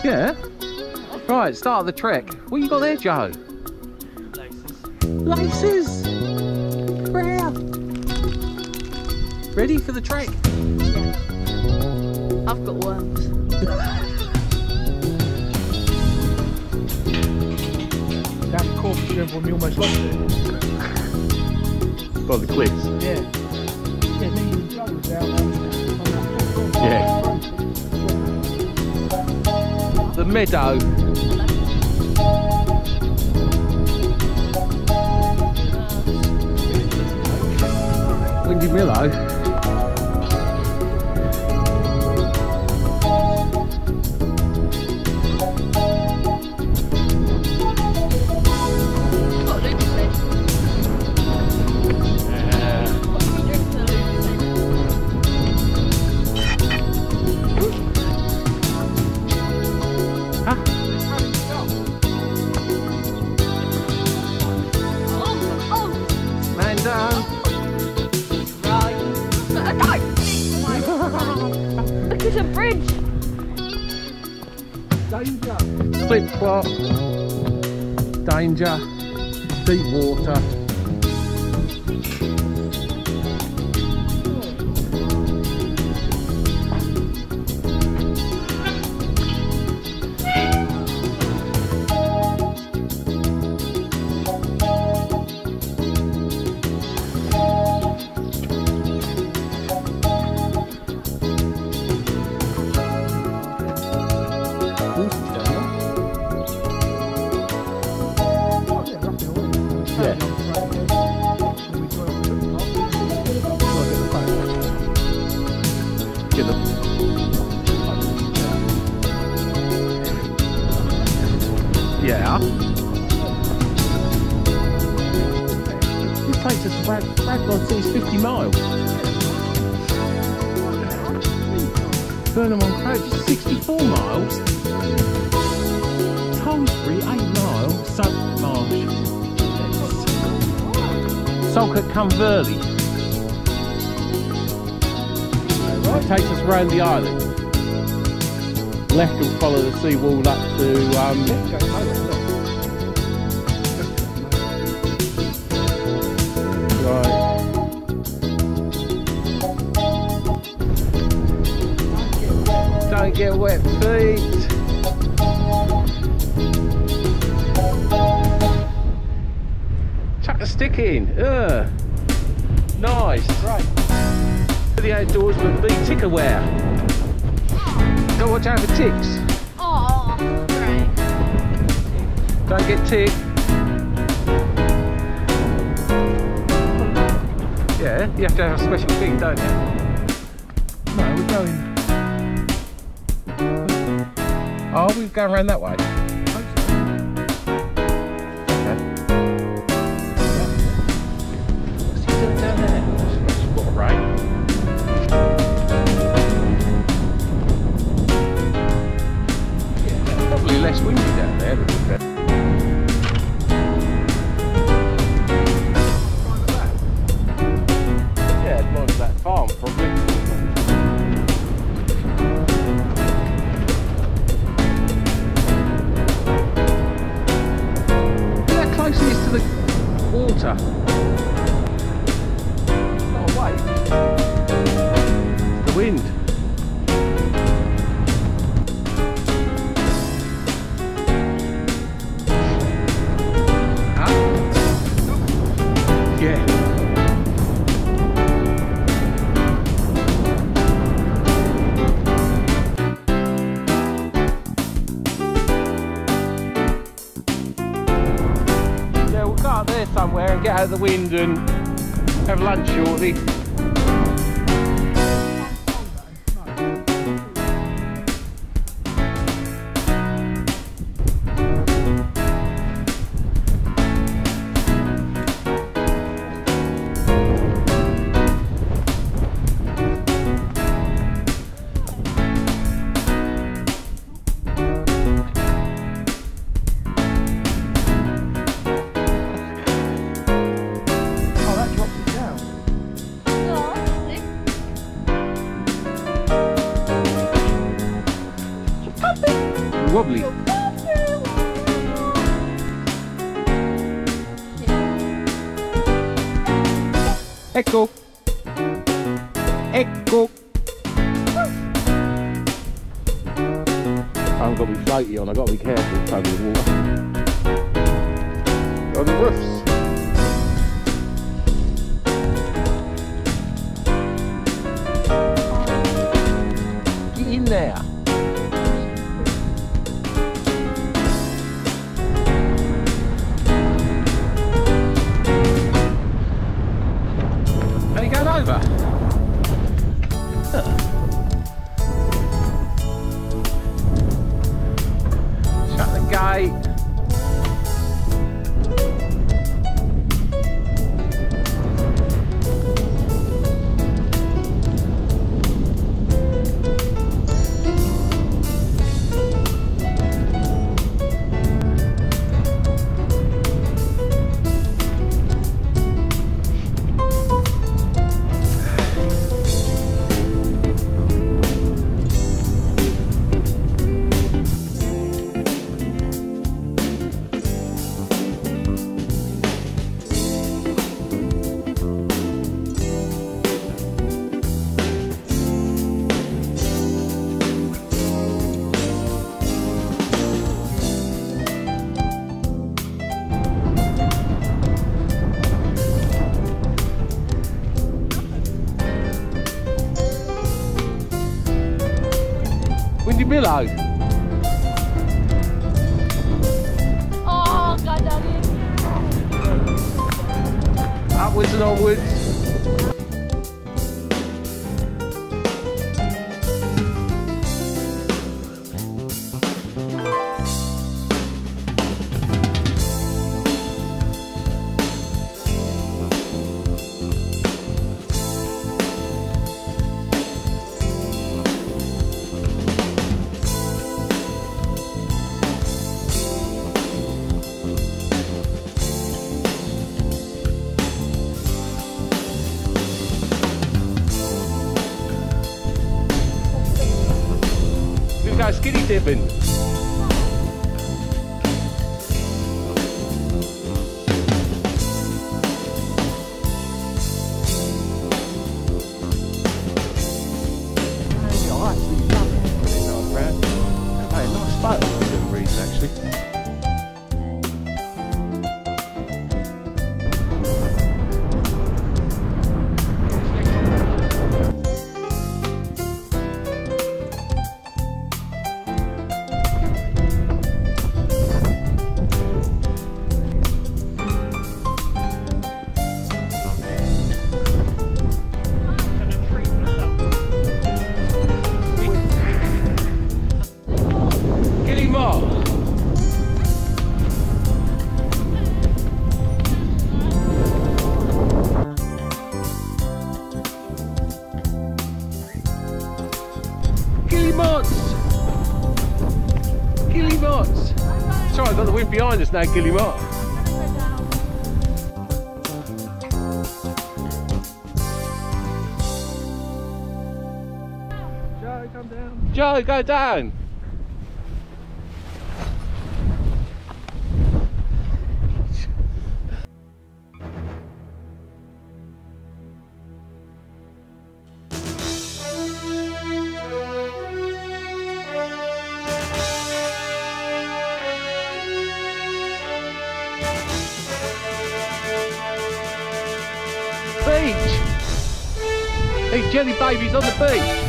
Yeah. Right, start the trek. What you got there, Joe? Laces. Rare. Ready for the trek? Yeah. I've got worms. That course when we almost lost it. By the cliffs. Yeah. Yeah, me and Joe was down on that. Yeah. The meadow. Windy Willow. Look, there's a bridge. Danger. Flip flop. Danger. Deep water. Yeah. This takes us to Blackwater, it's 50 miles. Burnham on Crouch is 64 miles. Tollsbury 8 miles. Saltmarsh. Salkirk Cumberley. It takes us round the island. Left will follow the seawall up to right. Don't get wet feet. Chuck a stick in. Nice. Right. For the outdoors would be tick aware. Don't watch out for ticks. Oh, great. Don't get ticked. Yeah, you have to have a special thing, don't you? No, we're going. Oh, we're going around that way. Okay. What's he doing down there? What a rain. Probably less windy down there, but yeah, as long as that farm, probably. Look how close he is to the water. Not a wave. It's the wind. There somewhere and get out of the wind and have lunch shortly. Wobbly. Echo. Echo. I've got to be floaty on, I've got to be careful over the water. On the roofs. Get in there. Are you going over? Shut the gate. Windy Billow. Oh, God, Daddy. Upwards and onwards. Go skinny dipping. Nice boat for some reason actually. Sorry, I've got the wind behind us now, Gilly Mott. Joe, come down. Joe, go down. Beach! Hey, jelly babies on the beach!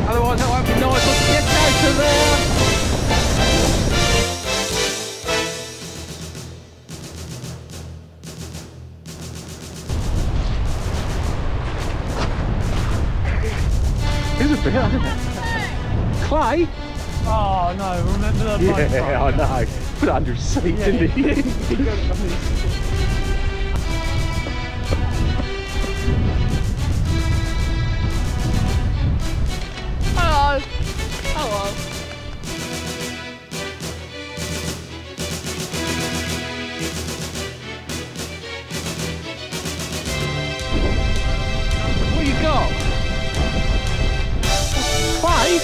Otherwise that won't be nice. Let's get down to there. Here's a bit, isn't it? Clay? Oh no, remember that? Yeah, I know. put it under his seat, didn't he? He got it on his... Hello. Hello. What you got? Five?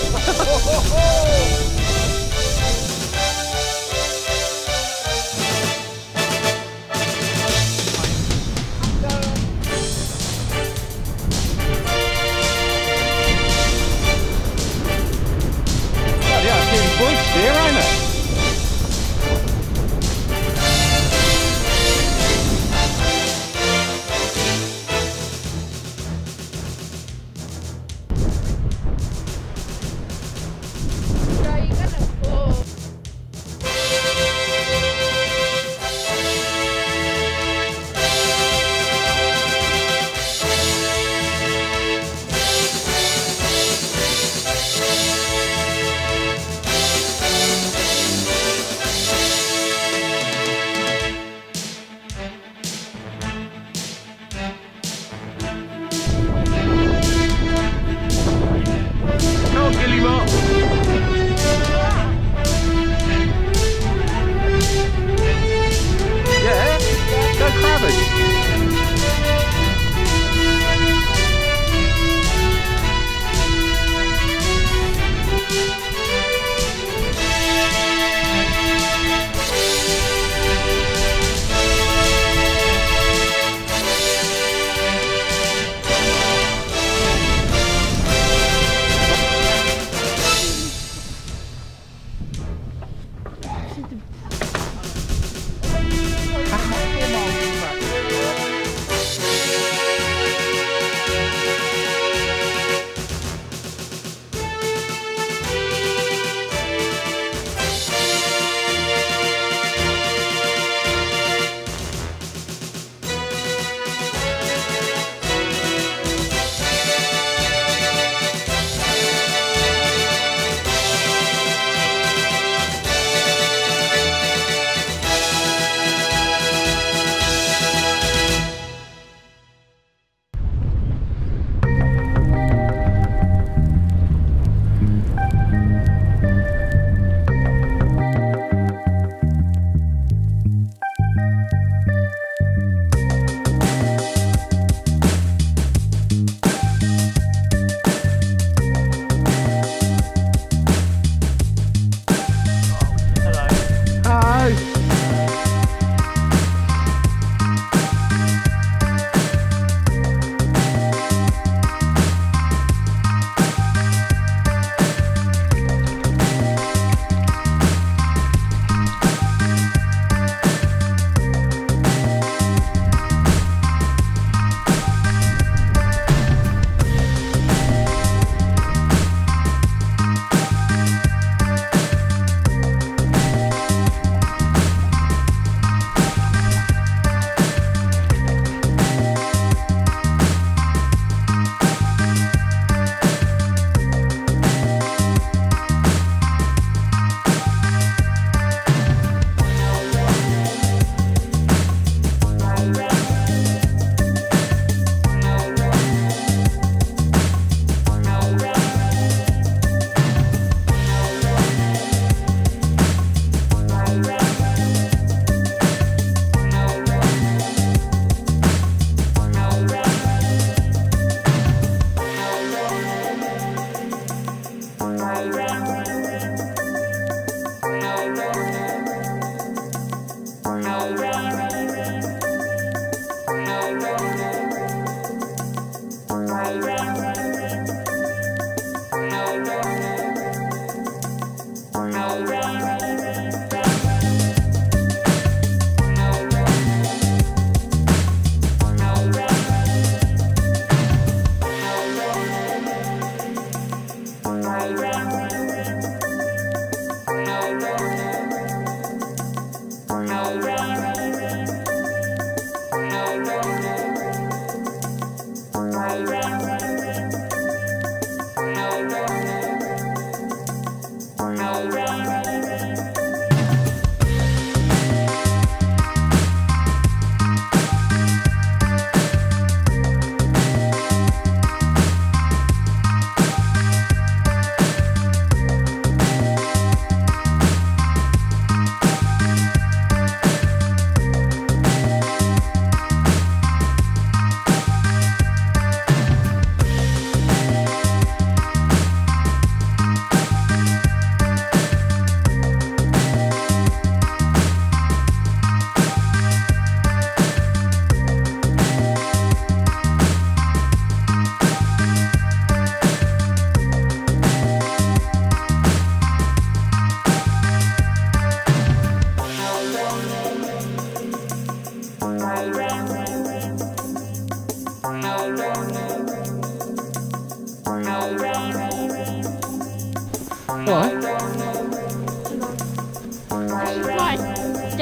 There, ain't it? Right.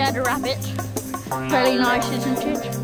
had a rabbit. Very nice, isn't it?